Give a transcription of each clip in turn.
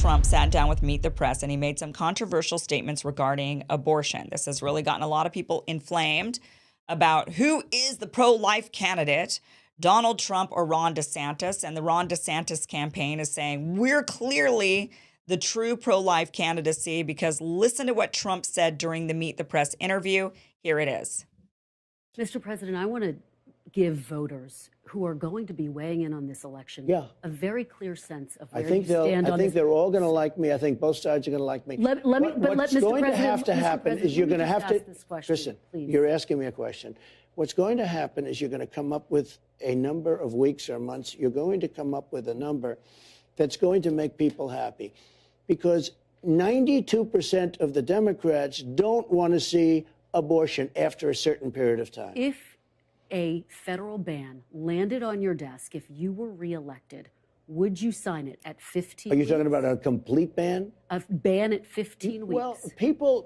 Trump sat down with Meet the Press and he made some controversial statements regarding abortion. This has really gotten a lot of people inflamed about who is the pro-life candidate, Donald Trump or Ron DeSantis. And the Ron DeSantis campaign is saying we're clearly the true pro-life candidacy because listen to what Trump said during the Meet the Press interview. Here it is. Mr. President, I want to give voters who are going to be weighing in on this election a very clear sense of where you stand on this. I think they're all going to like me. I think both sides are going to like me. What's going to have to happen is you're going to have to, Kristen, you're asking me a question. What's going to happen is you're going to come up with a number of weeks or months. You're going to come up with a number that's going to make people happy because 92% of the Democrats don't want to see abortion after a certain period of time. If a federal ban landed on your desk, if you were reelected, would you sign it at 15 weeks? Are you talking about a complete ban? A ban at 15 weeks. Well,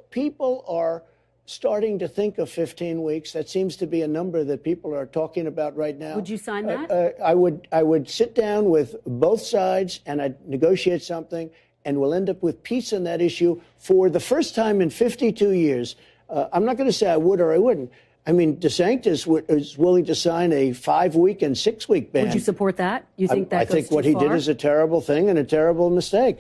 people are starting to think of 15 weeks. That seems to be a number that people are talking about right now. Would you sign that? I would sit down with both sides and I'd negotiate something, and we'll end up with peace on that issue for the first time in 52 years. I'm not going to say I would or I wouldn't. I mean, DeSantis is willing to sign a 5-week and 6-week ban. Would you support that? You think that goes too far? I think what he did is a terrible thing and a terrible mistake.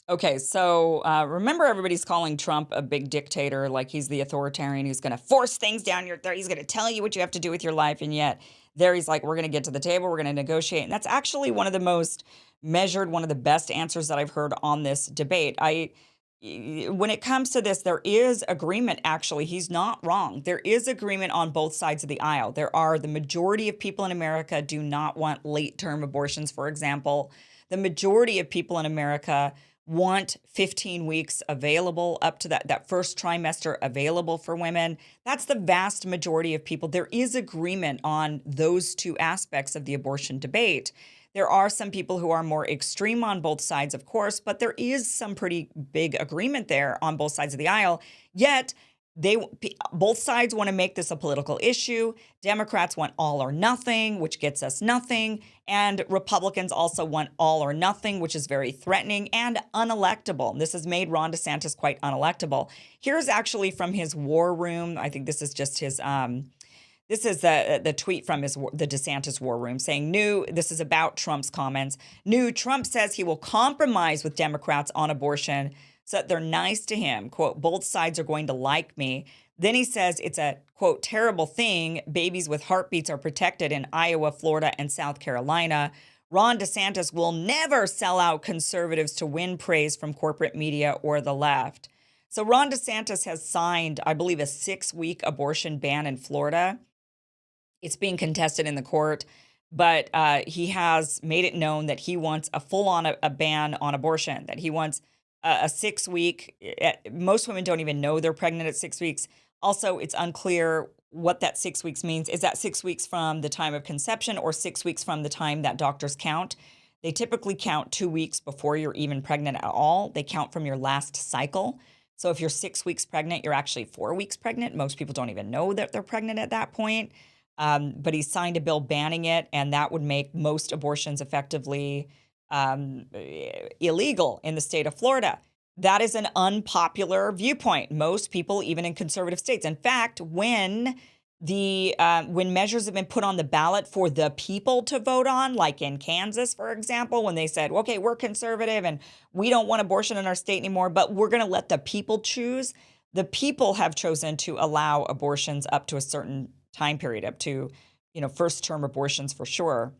Okay, so remember everybody's calling Trump a big dictator, like he's the authoritarian who's going to force things down your throat. He's going to tell you what you have to do with your life. And yet there he's like, we're going to get to the table. We're going to negotiate. And that's actually one of the most measured, one of the best answers that I've heard on this debate. When it comes to this, there is agreement, actually. He's not wrong. There is agreement on both sides of the aisle. The majority of people in America do not want late-term abortions, for example. The majority of people in America want 15 weeks available, up to that first trimester available for women. That's the vast majority of people. There is agreement on those two aspects of the abortion debate. There are some people who are more extreme on both sides, of course, but there is some pretty big agreement there on both sides of the aisle. Yet, both sides want to make this a political issue. Democrats want all or nothing, which gets us nothing. And Republicans also want all or nothing, which is very threatening and unelectable. This has made Ron DeSantis quite unelectable. Here's actually from his war room. I think this is just his... This is the tweet from the DeSantis war room saying, this is about Trump's comments. Trump says he will compromise with Democrats on abortion so that they're nice to him. Quote, both sides are going to like me. Then he says it's a, quote, terrible thing. Babies with heartbeats are protected in Iowa, Florida, and South Carolina. Ron DeSantis will never sell out conservatives to win praise from corporate media or the left. So Ron DeSantis has signed, I believe, a 6-week abortion ban in Florida. It's being contested in the court, but he has made it known that he wants a full-on a ban on abortion, that he wants a 6-week. Most women don't even know they're pregnant at 6 weeks. Also, it's unclear what that 6 weeks means. Is that 6 weeks from the time of conception or 6 weeks from the time that doctors count? They typically count 2 weeks before you're even pregnant at all. They count from your last cycle. So if you're 6 weeks pregnant, you're actually 4 weeks pregnant. Most people don't even know that they're pregnant at that point. But he signed a bill banning it, and that would make most abortions effectively illegal in the state of Florida. That is an unpopular viewpoint. Most people, even in conservative states. In fact, when measures have been put on the ballot for the people to vote on, like in Kansas, for example, when they said, okay, we're conservative and we don't want abortion in our state anymore, but we're going to let the people choose. The people have chosen to allow abortions up to a certain time period, up to, first-term abortions for sure.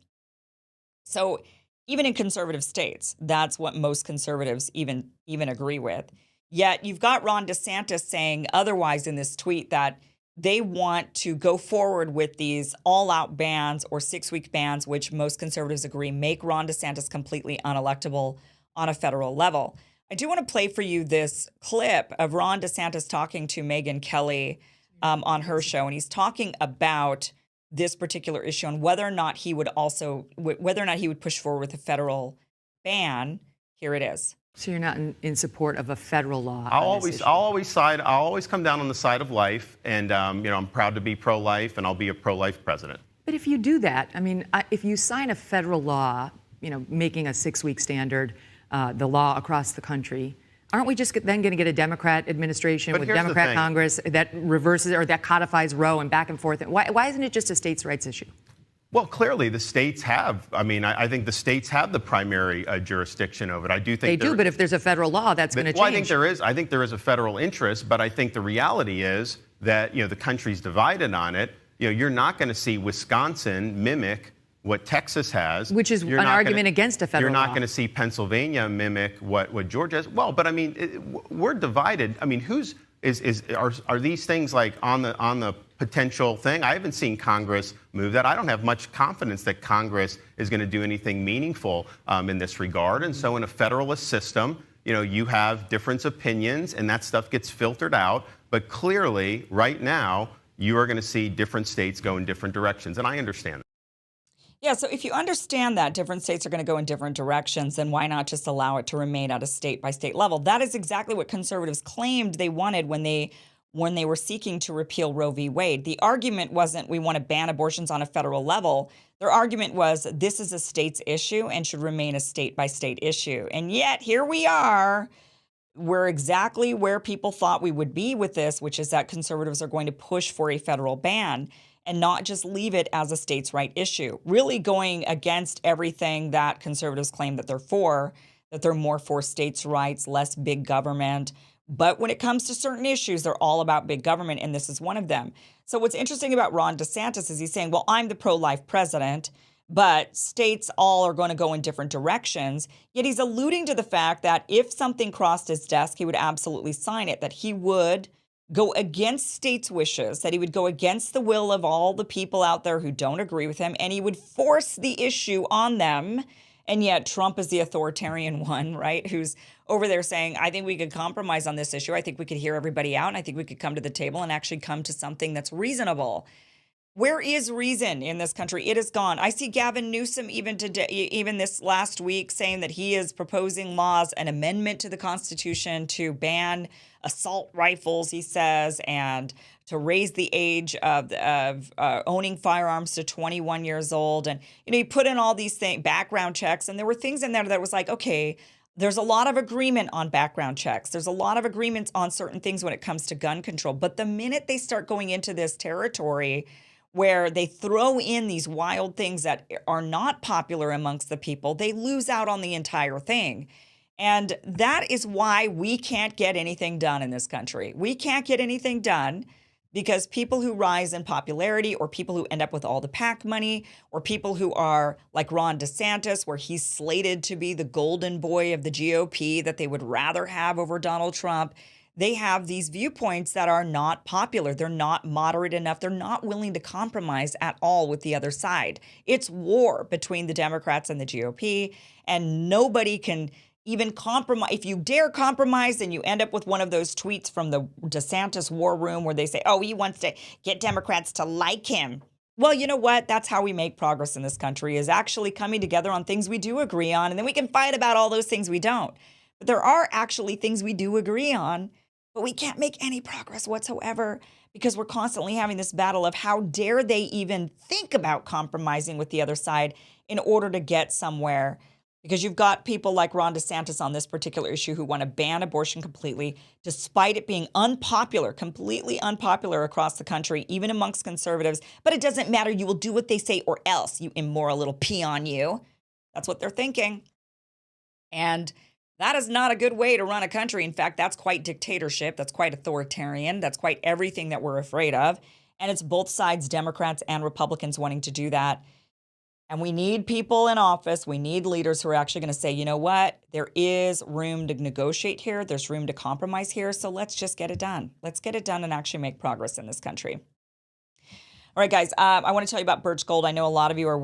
So even in conservative states, that's what most conservatives even agree with. Yet you've got Ron DeSantis saying otherwise in this tweet, that they want to go forward with these all-out bans or 6-week bans, which most conservatives agree make Ron DeSantis completely unelectable on a federal level. I do want to play for you this clip of Ron DeSantis talking to Megyn Kelly on her show, and he's talking about this particular issue and whether or not he would push forward with a federal ban. Here it is. So you're not in support of a federal law? I'll always come down on the side of life, and I'm proud to be pro-life, and I'll be a pro-life president. But if you do that, if you sign a federal law making a 6-week standard the law across the country, aren't we just then going to get a Democrat administration with Democrat Congress that reverses or that codifies Roe and back and forth? Why isn't it just a states' rights issue? Well, clearly the states have. I mean, I think the states have the primary jurisdiction over it. I do think they do, but if there's a federal law, that's going to change. Well, I think there is a federal interest, but I think the reality is that the country's divided on it. You're not going to see Wisconsin mimic what Texas has, which is an argument against a federal law. You're not going to see Pennsylvania mimic what Georgia has. Well, but I mean, we're divided. I mean, are these things like on the potential thing? I haven't seen Congress move that. I don't have much confidence that Congress is going to do anything meaningful in this regard. And so in a federalist system, you have different opinions and that stuff gets filtered out. But clearly, right now, you are going to see different states go in different directions. And I understand that. Yeah, so if you understand that different states are going to go in different directions, then why not just allow it to remain at a state-by-state level? That is exactly what conservatives claimed they wanted when they were seeking to repeal Roe v. Wade. The argument wasn't we want to ban abortions on a federal level. Their argument was this is a state's issue and should remain a state-by-state issue. And yet here we are. We're exactly where people thought we would be with this, which is that conservatives are going to push for a federal ban and not just leave it as a states' right issue, really going against everything that conservatives claim that they're for, that they're more for states' rights, less big government. But when it comes to certain issues, they're all about big government, and this is one of them. So what's interesting about Ron DeSantis is he's saying, well, I'm the pro-life president, but states all are going to go in different directions. Yet he's alluding to the fact that if something crossed his desk, he would absolutely sign it, that he would go against states' wishes, that he would go against the will of all the people out there who don't agree with him, and he would force the issue on them. And yet Trump is the authoritarian one, right, who's over there saying, I think we could compromise on this issue. I think we could hear everybody out, and I think we could come to the table and actually come to something that's reasonable. Where is reason in this country? It is gone. I see Gavin Newsom even today, even this last week, saying that he is proposing laws, an amendment to the Constitution to ban assault rifles, he says, and to raise the age of owning firearms to 21 years old. And, he put in all these things, background checks, and there were things in there that was like, okay, there's a lot of agreement on background checks. There's a lot of agreements on certain things when it comes to gun control. But the minute they start going into this territory where they throw in these wild things that are not popular amongst the people, they lose out on the entire thing. And that is why we can't get anything done in this country. We can't get anything done because people who rise in popularity, or people who end up with all the PAC money, or people who are like Ron DeSantis, where he's slated to be the golden boy of the GOP that they would rather have over Donald Trump, they have these viewpoints that are not popular. They're not moderate enough. They're not willing to compromise at all with the other side. It's war between the Democrats and the GOP, and nobody can even compromise. If you dare compromise, then you end up with one of those tweets from the DeSantis war room where they say, oh, he wants to get Democrats to like him. Well, you know what? That's how we make progress in this country, is actually coming together on things we do agree on, and then we can fight about all those things we don't. But there are actually things we do agree on, but we can't make any progress whatsoever because we're constantly having this battle of how dare they even think about compromising with the other side in order to get somewhere. Because you've got people like Ron DeSantis on this particular issue who want to ban abortion completely, despite it being unpopular, completely unpopular across the country, even amongst conservatives. But it doesn't matter. You will do what they say or else, you immoral little peon, you. That's what they're thinking. And that is not a good way to run a country. In fact, that's quite dictatorship. That's quite authoritarian. That's quite everything that we're afraid of. And it's both sides, Democrats and Republicans, wanting to do that. And we need people in office. We need leaders who are actually going to say, you know what? There is room to negotiate here. There's room to compromise here. So let's just get it done. Let's get it done and actually make progress in this country. All right, guys, I want to tell you about Birch Gold. I know a lot of you are